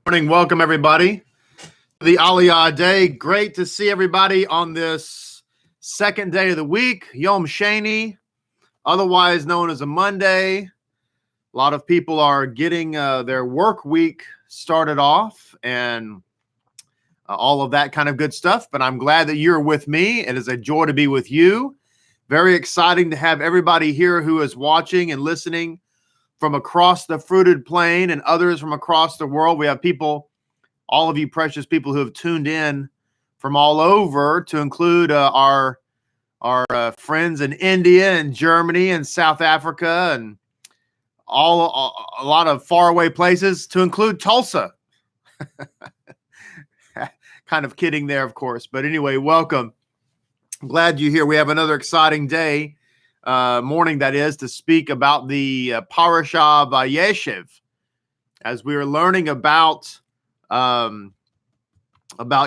Morning. Welcome, everybody, to the Aliyah day. Great to see everybody on this second day of the week, Yom Sheni, otherwise known as a Monday. A lot of people are getting their work week started off and all of that kind of good stuff, but I'm glad that you're with me. It is a joy to be with you. Very exciting to have everybody here who is watching and listening from across the fruited plain and others from across the world. We have people, all of you precious people who have tuned in from all over, to include our friends in India and Germany and South Africa and a lot of faraway places, to include Tulsa. Kind of kidding there, of course. But anyway, welcome. I'm glad you're here. We have another exciting day, morning that is, to speak about the parasha Vayeishev, as we are learning about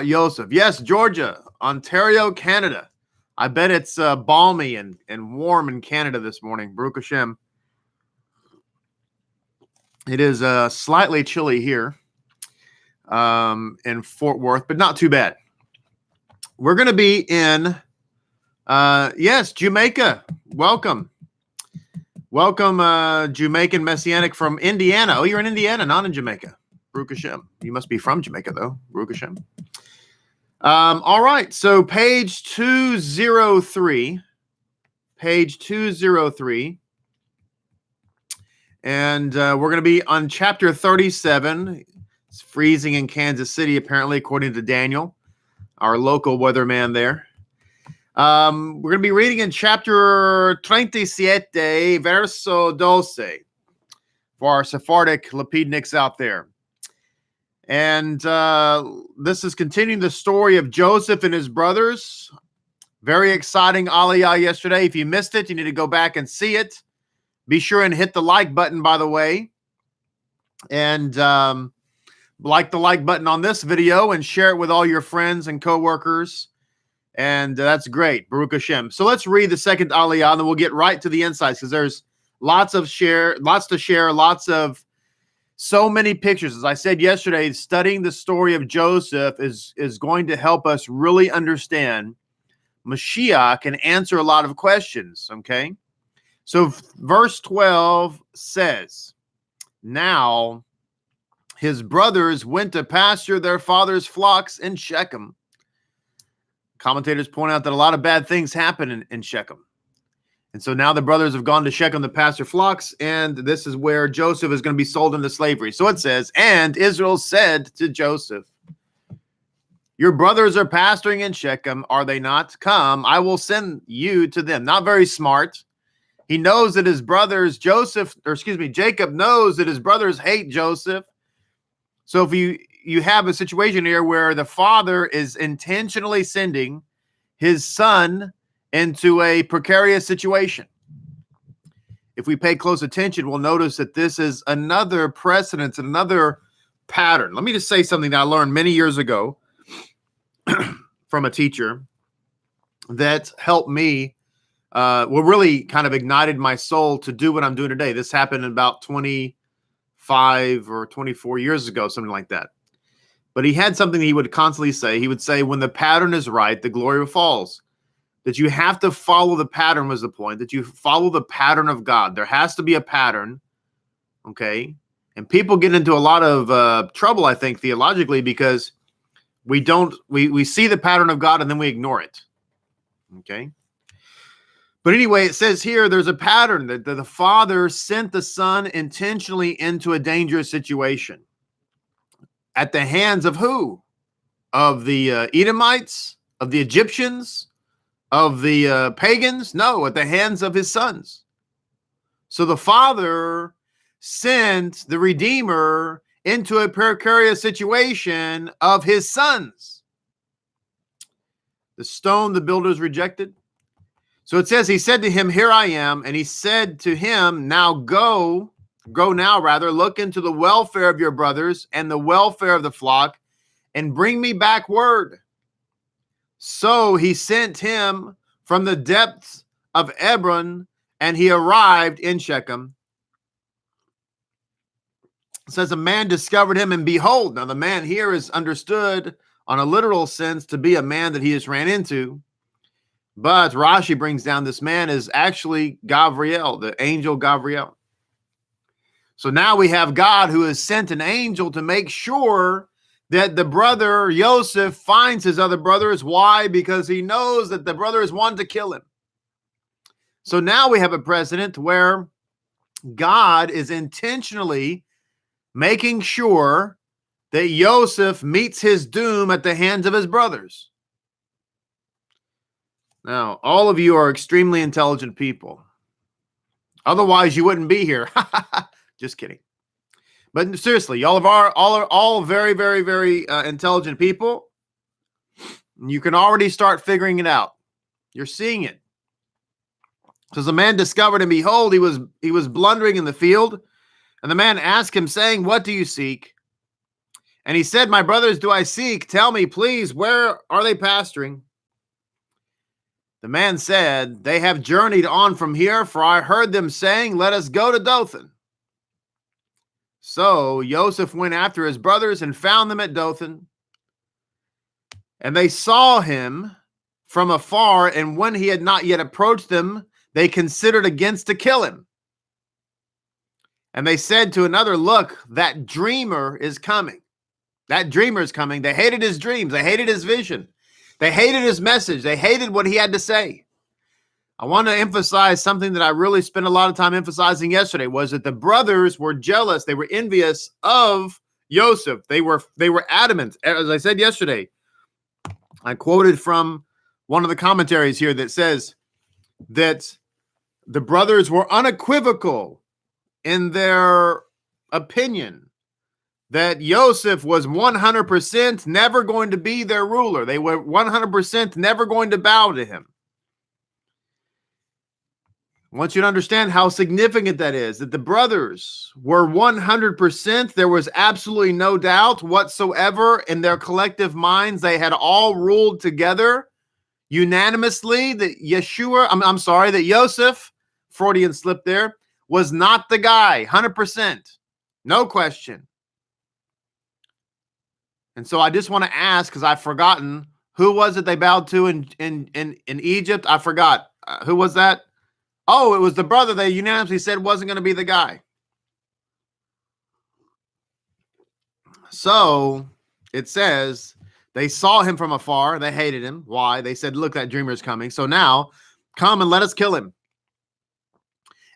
Yosef. Yes, Georgia, Ontario, Canada. I bet it's balmy and warm in Canada this morning. Baruch Hashem. It is slightly chilly here in Fort Worth, but not too bad. We're going to be in, yes, Jamaica. Welcome. Welcome, Jamaican Messianic from Indiana. Oh, you're in Indiana, not in Jamaica. Baruch Hashem. You must be from Jamaica, though. Baruch Hashem. All right. So page 203. Page 203. And we're going to be on chapter 37. It's freezing in Kansas City, apparently, according to Daniel, our local weatherman there. We're going to be reading in chapter 37, verso 12, for our Sephardic Lapidniks out there. And this is continuing the story of Joseph and his brothers. Very exciting Aliyah yesterday. If you missed it, you need to go back and see it. Be sure and hit the like button, by the way. And like the like button on this video and share it with all your friends and coworkers. And that's great. Baruch Hashem. So let's read the second Aliyah, and then we'll get right to the insights, because there's lots to share, so many pictures. As I said yesterday, studying the story of Joseph is going to help us really understand Mashiach and answer a lot of questions, okay? So verse 12 says, "Now his brothers went to pasture their father's flocks in Shechem." Commentators point out that a lot of bad things happen in Shechem. And so now the brothers have gone to Shechem to pasture flocks, and this is where Joseph is going to be sold into slavery. So it says, "And Israel said to Joseph, 'Your brothers are pasturing in Shechem, are they not? Come, I will send you to them.'" Not very smart. He knows that his brothers, Jacob knows that his brothers hate Joseph. So if you have a situation here where the father is intentionally sending his son into a precarious situation. If we pay close attention, we'll notice that this is another precedent, another pattern. Let me just say something that I learned many years ago from a teacher that helped me, really kind of ignited my soul to do what I'm doing today. This happened about 25 or 24 years ago, something like that. But he had something he would constantly say. He would say, when the pattern is right, the glory falls. That you have to follow the pattern was the point, that you follow the pattern of God. There has to be a pattern, okay? And people get into a lot of trouble, I think, theologically, because we see the pattern of God and then we ignore it, okay? But anyway, it says here there's a pattern that the father sent the son intentionally into a dangerous situation. At the hands of who? Of the Edomites? Of the Egyptians? Of the pagans? No, at the hands of his sons. So the father sent the Redeemer into a precarious situation of his sons. The stone the builders rejected. So it says, he said to him, "Here I am." And he said to him, go now, look into the welfare of your brothers and the welfare of the flock, and bring me back word. So he sent him from the depths of Hebron, and he arrived in Shechem. It says a man discovered him, and behold. Now the man here is understood on a literal sense to be a man that he just ran into. But Rashi brings down this man is actually Gabriel, the angel Gabriel. So now we have God who has sent an angel to make sure that the brother Yosef finds his other brothers. Why? Because he knows that the brothers want to kill him. So now we have a precedent where God is intentionally making sure that Yosef meets his doom at the hands of his brothers. Now, all of you are extremely intelligent people. Otherwise, you wouldn't be here. Just kidding. But seriously, y'all are all very, very, very intelligent people. You can already start figuring it out. You're seeing it. So the man discovered, and behold, he was blundering in the field. And the man asked him, saying, what do you seek? And he said, my brothers do I seek. Tell me, please, where are they pasturing? The man said, they have journeyed on from here, for I heard them saying, let us go to Dothan. So Joseph went after his brothers and found them at Dothan. And they saw him from afar, and when he had not yet approached them, they considered against to kill him. And they said to another, look, that dreamer is coming. That dreamer is coming. They hated his dreams. They hated his vision. They hated his message. They hated what he had to say. I want to emphasize something that I really spent a lot of time emphasizing yesterday, was that the brothers were jealous. They were envious of Joseph. They were adamant. As I said yesterday, I quoted from one of the commentaries here that says that the brothers were unequivocal in their opinion that Joseph was 100% never going to be their ruler. They were 100% never going to bow to him. I want you to understand how significant that is, that the brothers were 100%. There was absolutely no doubt whatsoever in their collective minds. They had all ruled together unanimously that that Joseph, Freudian slip there, was not the guy, 100%. No question. And so I just want to ask, because I've forgotten, who was it they bowed to in Egypt? I forgot. Who was that? Oh, it was the brother they unanimously said wasn't going to be the guy. So it says they saw him from afar. They hated him. Why? They said, look, that dreamer is coming. So now come and let us kill him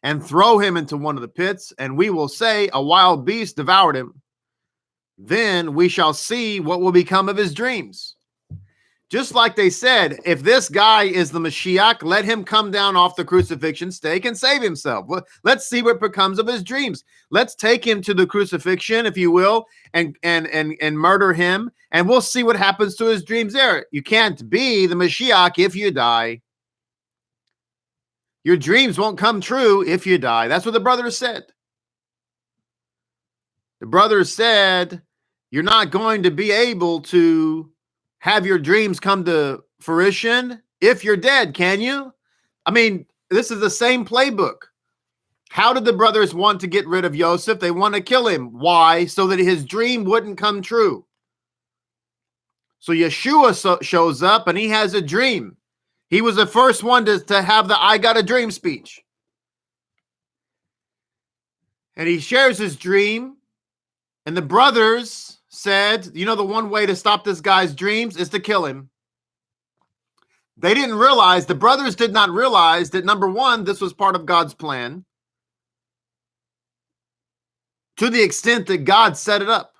and throw him into one of the pits, and we will say a wild beast devoured him. Then we shall see what will become of his dreams. Just like they said, if this guy is the Mashiach, let him come down off the crucifixion stake and save himself. Well, let's see what becomes of his dreams. Let's take him to the crucifixion, if you will, and murder him, and we'll see what happens to his dreams there. You can't be the Mashiach if you die. Your dreams won't come true if you die. That's what the brothers said. The brothers said, you're not going to be able to have your dreams come to fruition if you're dead, can you? I mean, this is the same playbook. How did the brothers want to get rid of Joseph? They want to kill him. Why? So that his dream wouldn't come true. So Yeshua shows up and he has a dream. He was the first one to have the I got a dream speech. And he shares his dream. And the brothers said, you know, the one way to stop this guy's dreams is to kill him. They didn't realize, the brothers did not realize that, number one, this was part of God's plan, to the extent that God set it up.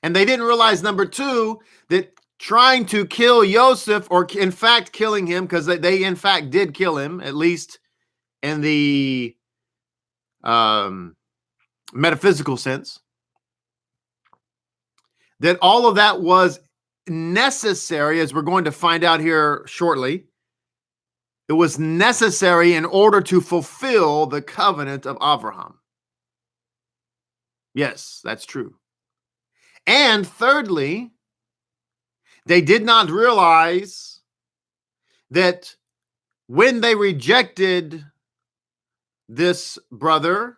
And they didn't realize, number two, that trying to kill Joseph, or in fact killing him, because they in fact did kill him, at least in the metaphysical sense, that all of that was necessary, as we're going to find out here shortly. It was necessary in order to fulfill the covenant of Abraham. Yes, that's true. And thirdly, they did not realize that when they rejected this brother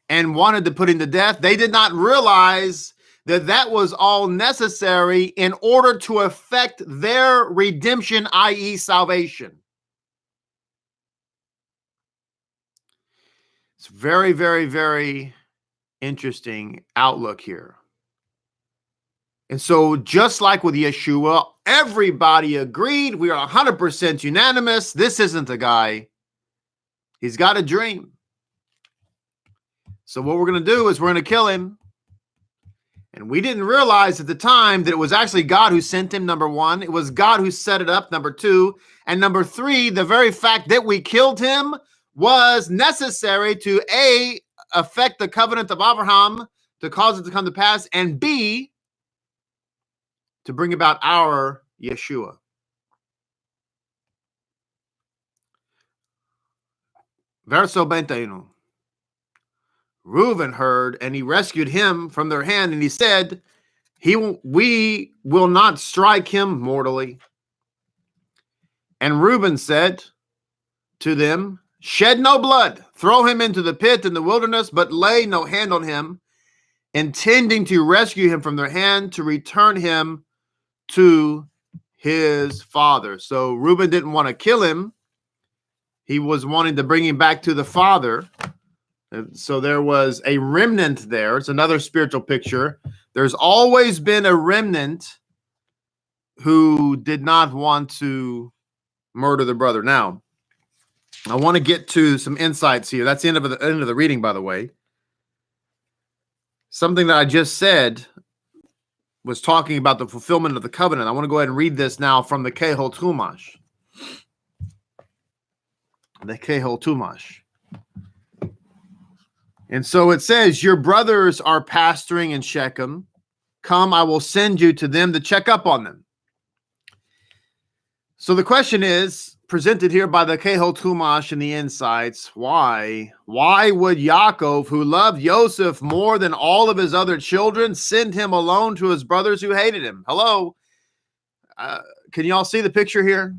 and wanted to put him to death, they did not realize that that was all necessary in order to effect their redemption, i.e. salvation. It's very, very, very interesting outlook here. And so just like with Yeshua, everybody agreed. We are 100% unanimous. This isn't the guy. He's got a dream. So what we're going to do is we're going to kill him. And we didn't realize at the time that it was actually God who sent him, number one. It was God who set it up, number two. And number three, the very fact that we killed him was necessary to A, affect the covenant of Abraham, to cause it to come to pass, and B, to bring about our Yeshua. Verso 21. Reuben heard, and he rescued him from their hand, and he said, we will not strike him mortally. And Reuben said to them, shed no blood, throw him into the pit in the wilderness, but lay no hand on him, intending to rescue him from their hand, to return him to his father. So Reuben didn't want to kill him. He was wanting to bring him back to the father. So there was a remnant there. It's another spiritual picture. There's always been a remnant who did not want to murder the brother. Now, I want to get to some insights here. That's the end of the reading, by the way. Something that I just said was talking about the fulfillment of the covenant. I want to go ahead and read this now from the Kehol Tumash. The Kehol Tumash. And so it says, your brothers are pasturing in Shechem. Come, I will send you to them to check up on them. So the question is presented here by the Kehol Tumash in the insights. Why? Why would Yaakov, who loved Yosef more than all of his other children, send him alone to his brothers who hated him? Hello? Can you all see the picture here?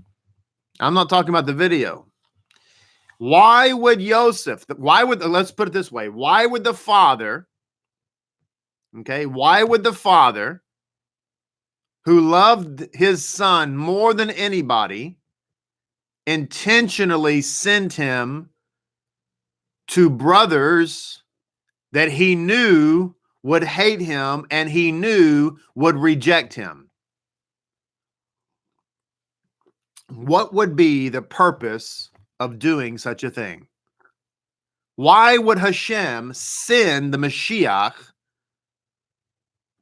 I'm not talking about the video. Why would Yosef, let's put it this way. Why would the father, why would the father who loved his son more than anybody intentionally send him to brothers that he knew would hate him and he knew would reject him? What would be the purpose of doing such a thing? Why would Hashem send the Mashiach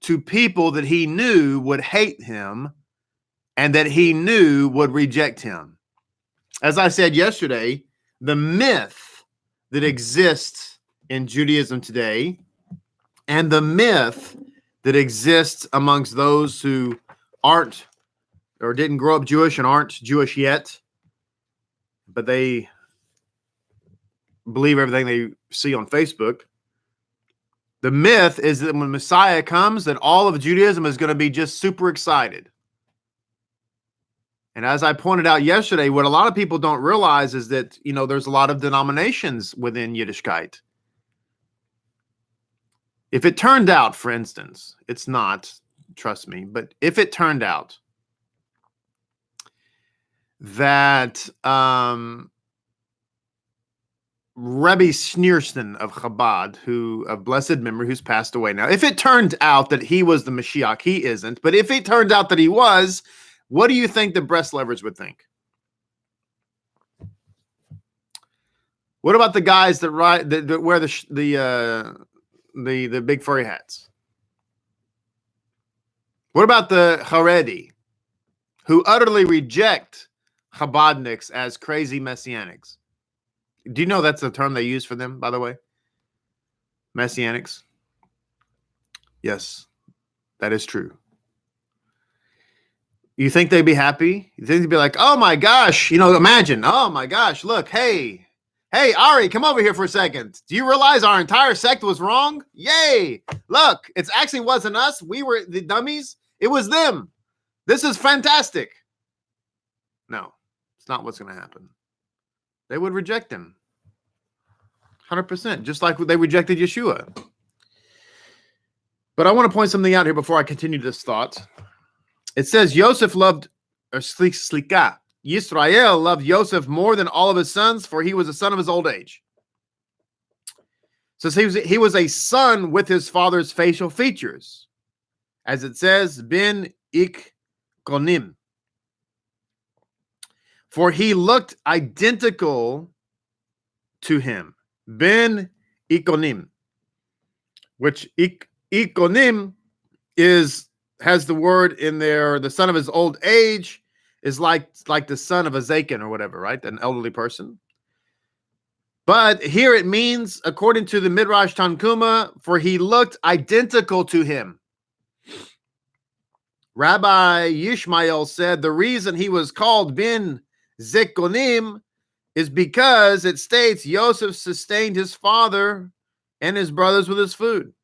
to people that he knew would hate him and that he knew would reject him? As I said yesterday, the myth that exists in Judaism today and the myth that exists amongst those who aren't or didn't grow up Jewish and aren't Jewish yet, but they believe everything they see on Facebook. The myth is that when Messiah comes, that all of Judaism is going to be just super excited. And as I pointed out yesterday, what a lot of people don't realize is that, there's a lot of denominations within Yiddishkeit. If it turned out, for instance, it's not, trust me, but if it turned out that Rebbe Schneerson of Chabad, of blessed memory, who's passed away now, if it turned out that he was the Mashiach, he isn't, but if it turned out that he was, what do you think the Breslevers would think? What about the guys that wear the big furry hats? What about the Haredi, who utterly reject Chabadniks as crazy messianics? Do you know that's the term they use for them, by the way? Messianics. Yes, that is true. You think they'd be happy? You think they'd be like, oh my gosh, imagine, oh my gosh, look, hey, Ari, come over here for a second. Do you realize our entire sect was wrong? Yay! Look, it actually wasn't us. We were the dummies. It was them. This is fantastic. No, it's not what's going to happen. They would reject him. 100%, just like they rejected Yeshua. But I want to point something out here before I continue this thought. It says Yosef loved, or Slika, Yisrael loved Yosef more than all of his sons, for he was a son of his old age. So he was a son with his father's facial features. As it says, Ben Ik-konim. For he looked identical to him. Ben Ik-konim. Which Ik-konim has the word in there, the son of his old age is like the son of a zaken or whatever, right? An elderly person. But here it means, according to the Midrash Tanchuma, for he looked identical to him. Rabbi Yishmael said the reason he was called Ben Zekonim is because it states Yosef sustained his father and his brothers with his food.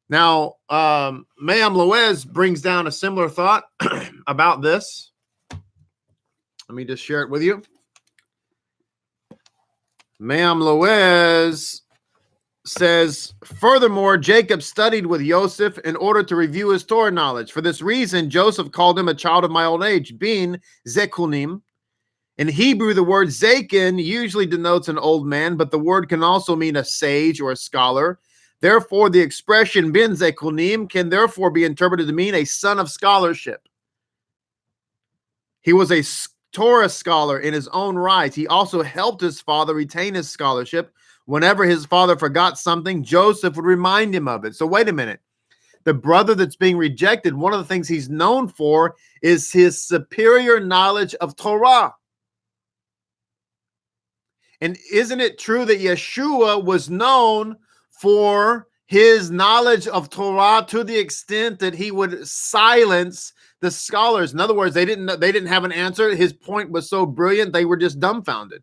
Now, Mayam Loez brings down a similar thought about this. Let me just share it with you. Mayam Loez says, furthermore, Jacob studied with Joseph in order to review his Torah knowledge. For this reason, Joseph called him a child of my old age, being Zekunim. In Hebrew, the word Zaken usually denotes an old man, but the word can also mean a sage or a scholar. Therefore, the expression bin Zekunim can therefore be interpreted to mean a son of scholarship. He was a Torah scholar in his own right. He also helped his father retain his scholarship. Whenever his father forgot something, Joseph would remind him of it. So wait a minute. The brother that's being rejected, one of the things he's known for is his superior knowledge of Torah. And isn't it true that Yeshua was known for his knowledge of Torah to the extent that he would silence the scholars? In other words, they didn't have an answer. His point was so brilliant, they were just dumbfounded.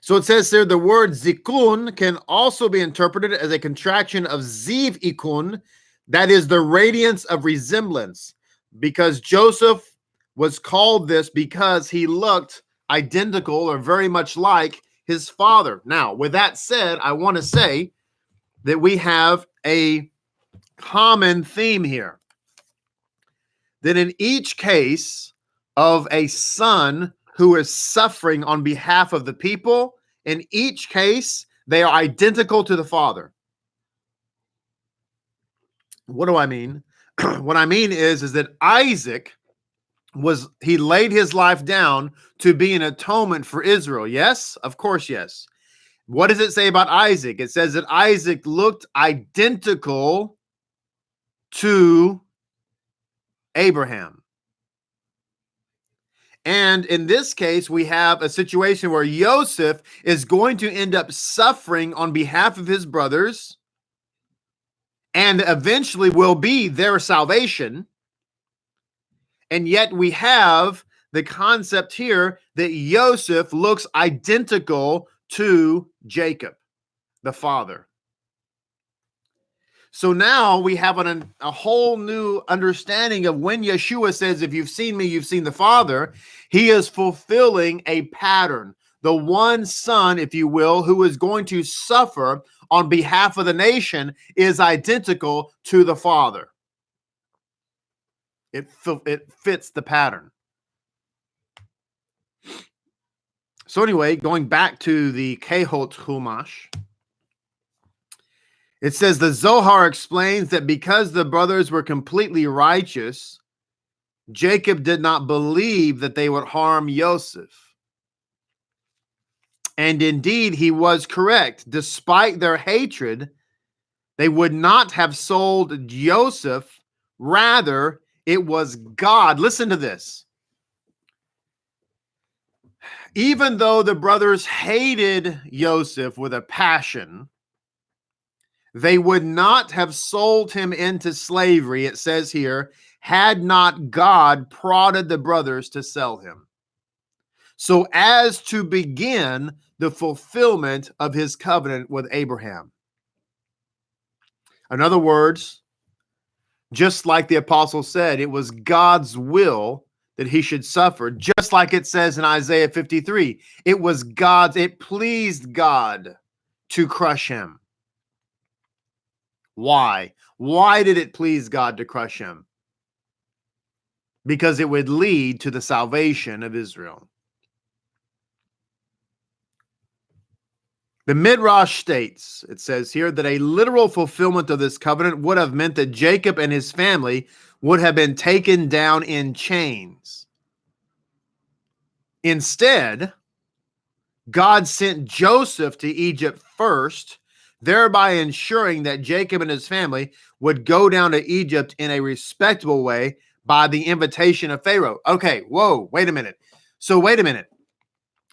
So it says there, the word zikun can also be interpreted as a contraction of ziv ikun, that is the radiance of resemblance, because Joseph was called this because he looked identical or very much like his father. Now, with that said, I want to say that we have a common theme here. That in each case of a son who is suffering on behalf of the people, in each case, they are identical to the father. What do I mean? What I mean is that Isaac he laid his life down to be an atonement for Israel. Yes? Of course, yes. What does it say about Isaac? It says that Isaac looked identical to Abraham. And in this case, we have a situation where Joseph is going to end up suffering on behalf of his brothers and eventually will be their salvation. And yet we have the concept here that Joseph looks identical to Jacob, the father. So now we have a whole new understanding of when Yeshua says, if you've seen me, you've seen the Father. He is fulfilling a pattern. The one son, if you will, who is going to suffer on behalf of the nation is identical to the Father. It fits the pattern. So anyway, going back to the Kehot Chumash, it says the Zohar explains that because the brothers were completely righteous, Jacob did not believe that they would harm Joseph. And indeed, he was correct. Despite their hatred, they would not have sold Joseph. Rather, it was God. Listen to this. Even though the brothers hated Joseph with a passion, they would not have sold him into slavery, it says here, had not God prodded the brothers to sell him. So as to begin the fulfillment of his covenant with Abraham. In other words, just like the apostle said, it was God's will that he should suffer, just like it says in Isaiah 53. It pleased God to crush him. Why? Why did it please God to crush him? Because it would lead to the salvation of Israel. The Midrash states, it says here, that a literal fulfillment of this covenant would have meant that Jacob and his family would have been taken down in chains. Instead, God sent Joseph to Egypt first, thereby ensuring that Jacob and his family would go down to Egypt in a respectable way by the invitation of Pharaoh. Okay, whoa, wait a minute.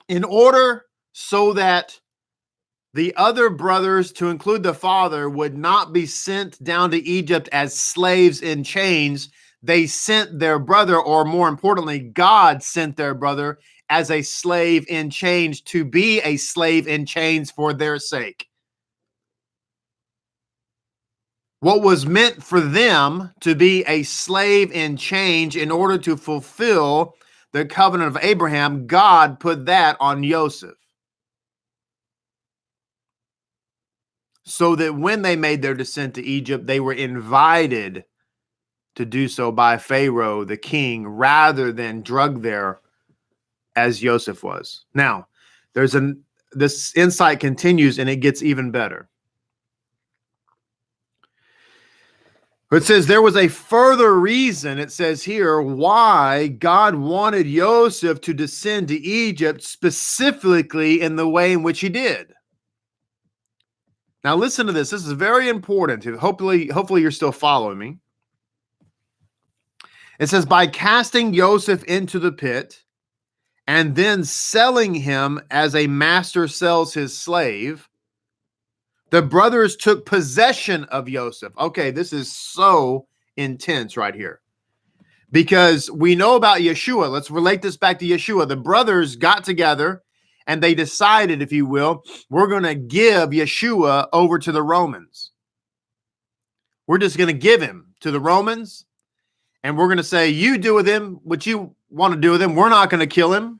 In order so that the other brothers, to include the father, would not be sent down to Egypt as slaves in chains, they sent their brother, or more importantly, God sent their brother as a slave in chains, to be a slave in chains for their sake. What was meant for them to be a slave in chains in order to fulfill the covenant of Abraham, God put that on Joseph. So that when they made their descent to Egypt, they were invited to do so by Pharaoh, the king, rather than drugged there as Joseph was. Now, this insight continues and it gets even better. It says there was a further reason, it says here, why God wanted Joseph to descend to Egypt specifically in the way in which he did. Now listen to this. This is very important. Hopefully you're still following me. It says, by casting Joseph into the pit and then selling him as a master sells his slave, the brothers took possession of Joseph. Okay, this is so intense right here. Because we know about Yeshua. Let's relate this back to Yeshua. The brothers got together and they decided, if you will, we're going to give Yeshua over to the Romans. We're just going to give him to the Romans, and we're going to say, you do with him what you want to do with him. We're not going to kill him.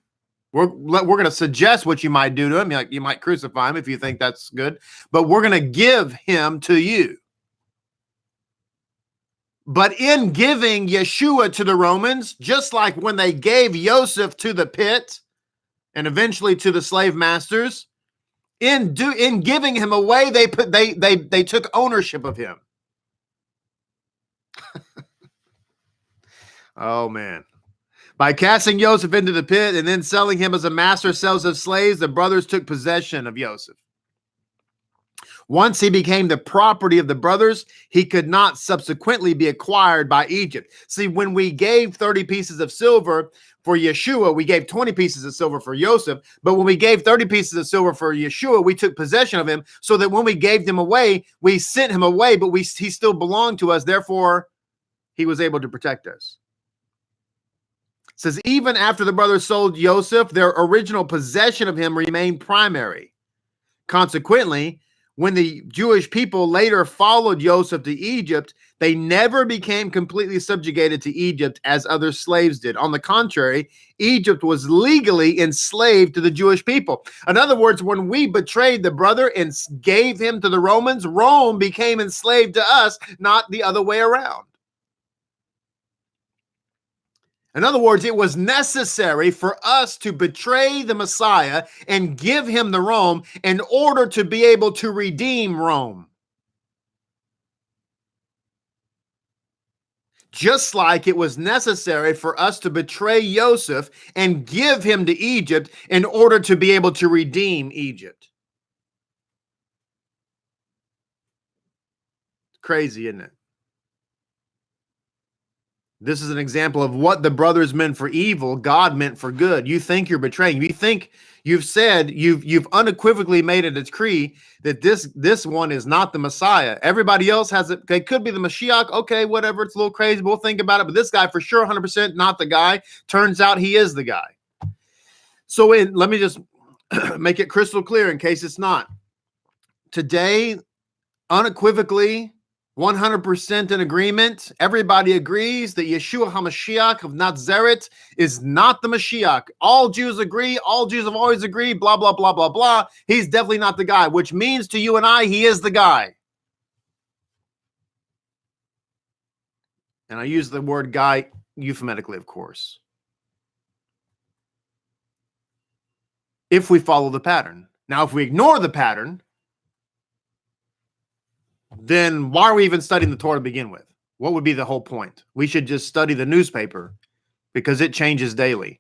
We're going to suggest what you might do to him. Like, you might crucify him if you think that's good, but we're going to give him to you. But in giving Yeshua to the Romans, just like when they gave Joseph to the pit, and eventually to the slave masters, in giving him away, they took ownership of him. Oh man. By casting Joseph into the pit and then selling him as a master sells his slaves, the brothers took possession of Joseph. Once he became the property of the brothers, he could not subsequently be acquired by Egypt. See, when we gave 30 pieces of silver for Yeshua, we gave 20 pieces of silver for Joseph. But when we gave 30 pieces of silver for Yeshua, we took possession of him, so that when we gave him away, we sent him away, but he still belonged to us. Therefore, he was able to protect us. It says, even after the brothers sold Joseph, their original possession of him remained primary. Consequently, when the Jewish people later followed Joseph to Egypt, they never became completely subjugated to Egypt as other slaves did. On the contrary, Egypt was legally enslaved to the Jewish people. In other words, when we betrayed the brother and gave him to the Romans, Rome became enslaved to us, not the other way around. In other words, it was necessary for us to betray the Messiah and give him to Rome in order to be able to redeem Rome. Just like it was necessary for us to betray Joseph and give him to Egypt in order to be able to redeem Egypt. Crazy, isn't it? This is an example of what the brothers meant for evil, God meant for good. You think you're betraying. You think you've said, you've unequivocally made a decree that this one is not the Messiah. Everybody else has it. They could be the Mashiach. Okay, whatever. It's a little crazy. We'll think about it. But this guy for sure, 100% not the guy. Turns out he is the guy. So let me just make it crystal clear in case it's not. Today, unequivocally, 100% in agreement. Everybody agrees that Yeshua HaMashiach of Nazareth is not the Mashiach. All Jews agree. All Jews have always agreed. Blah, blah, blah, blah, blah. He's definitely not the guy, which means to you and I, he is the guy. And I use the word guy euphemistically, of course. If we follow the pattern. Now, if we ignore the pattern, then why are we even studying the Torah to begin with? What would be the whole point? We should just study the newspaper because it changes daily.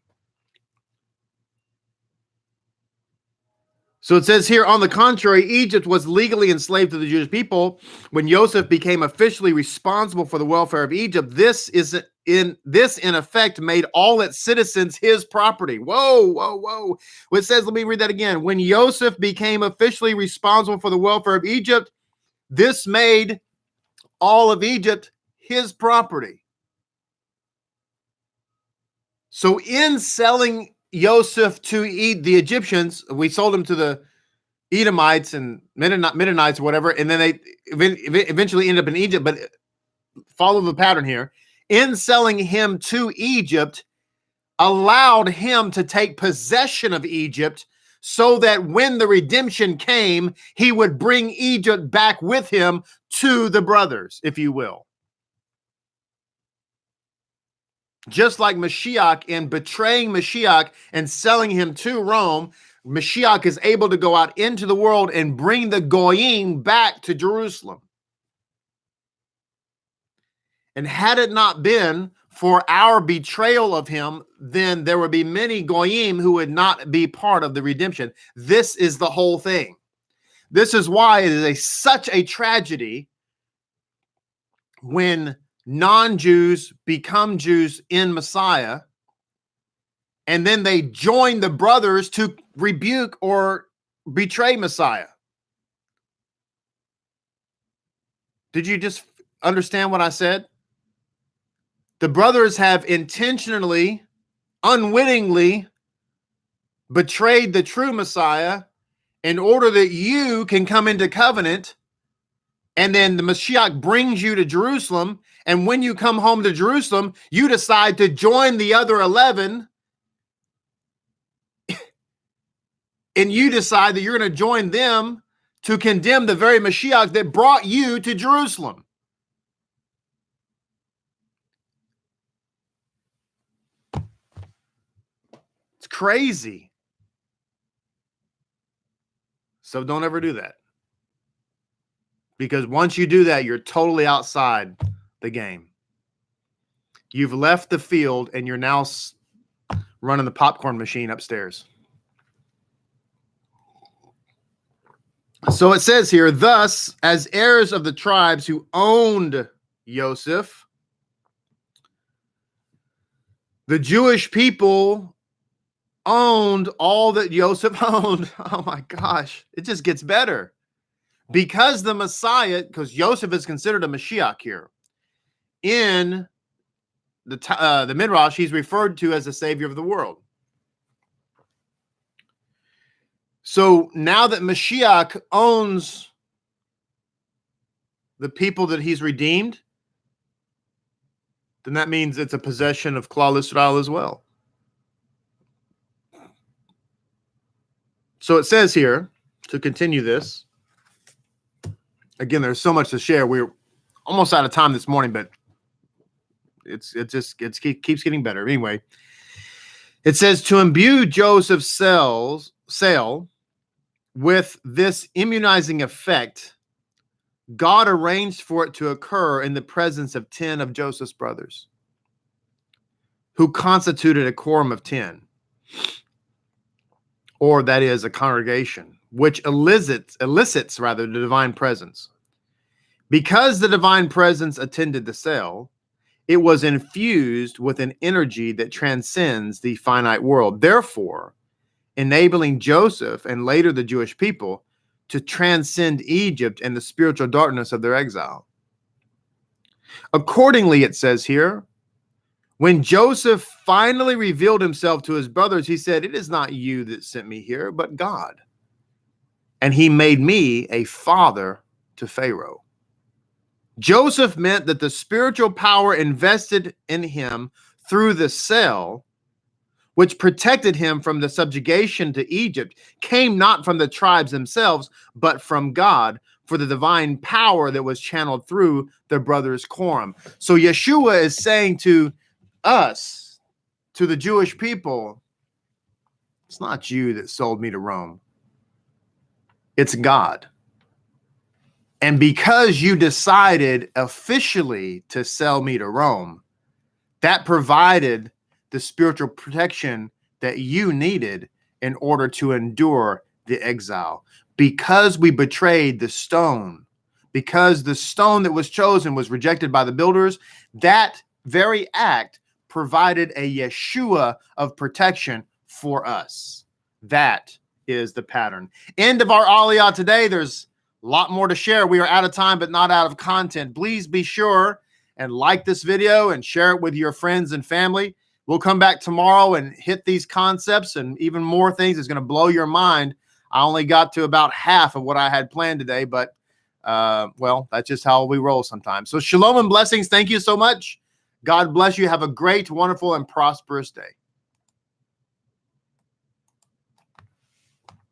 So it says here, on the contrary, Egypt was legally enslaved to the Jewish people. When Joseph became officially responsible for the welfare of Egypt, this in effect made all its citizens his property. Whoa, whoa, whoa. It says, let me read that again. When Joseph became officially responsible for the welfare of Egypt, this made all of Egypt his property. So in selling Joseph to the Egyptians, we sold him to the Edomites and Midianites or whatever, and then they eventually end up in Egypt. But follow the pattern here. In selling him to Egypt, allowed him to take possession of Egypt, so that when the redemption came, he would bring Egypt back with him to the brothers, if you will. Just like Mashiach, in betraying Mashiach and selling him to Rome, Mashiach is able to go out into the world and bring the Goyim back to Jerusalem. And had it not been for our betrayal of him, then there would be many Goyim who would not be part of the redemption. This is the whole thing. This is why it is such a tragedy when non-Jews become Jews in Messiah, and then they join the brothers to rebuke or betray Messiah. Did you just understand what I said? The brothers have intentionally, unwittingly betrayed the true Messiah in order that you can come into covenant, and then the Mashiach brings you to Jerusalem, and when you come home to Jerusalem, you decide to join the other 11, and you decide that you're going to join them to condemn the very Mashiach that brought you to Jerusalem. It's crazy. So don't ever do that. Because once you do that, you're totally outside the game. You've left the field and you're now running the popcorn machine upstairs. So it says here, thus, as heirs of the tribes who owned Joseph, the Jewish people owned all that Joseph owned. Oh my gosh, it just gets better. Because the Messiah, because Joseph is considered a Mashiach here. In the Midrash, he's referred to as the Savior of the world. So now that Mashiach owns the people that he's redeemed, then that means it's a possession of Klal Yisrael as well. So it says here, to continue this, again, there's so much to share. We're almost out of time this morning, but it keeps getting better. Anyway, it says, to imbue Joseph's sale with this immunizing effect, God arranged for it to occur in the presence of 10 of Joseph's brothers, who constituted a quorum of 10, or that is a congregation, which elicits the divine presence. Because the divine presence attended the sale, it was infused with an energy that transcends the finite world, therefore enabling Joseph and later the Jewish people to transcend Egypt and the spiritual darkness of their exile. Accordingly, it says here, when Joseph finally revealed himself to his brothers, he said, "It is not you that sent me here, but God. And he made me a father to Pharaoh." Joseph meant that the spiritual power invested in him through the cell, which protected him from the subjugation to Egypt, came not from the tribes themselves, but from God, for the divine power that was channeled through their brother's quorum. So Yeshua is saying to us, to the Jewish people, it's not you that sold me to Rome. It's God. And because you decided officially to sell me to Rome, that provided the spiritual protection that you needed in order to endure the exile. Because we betrayed the stone, because the stone that was chosen was rejected by the builders, that very act provided a Yeshua of protection for us. That is the pattern. End of our Aliyah today. There's a lot more to share. We are out of time, but not out of content. Please be sure and like this video and share it with your friends and family. We'll come back tomorrow and hit these concepts and even more things. It's going to blow your mind. I only got to about half of what I had planned today, but well, that's just how we roll sometimes. So shalom and blessings. Thank you so much. God bless you. Have a great, wonderful, and prosperous day.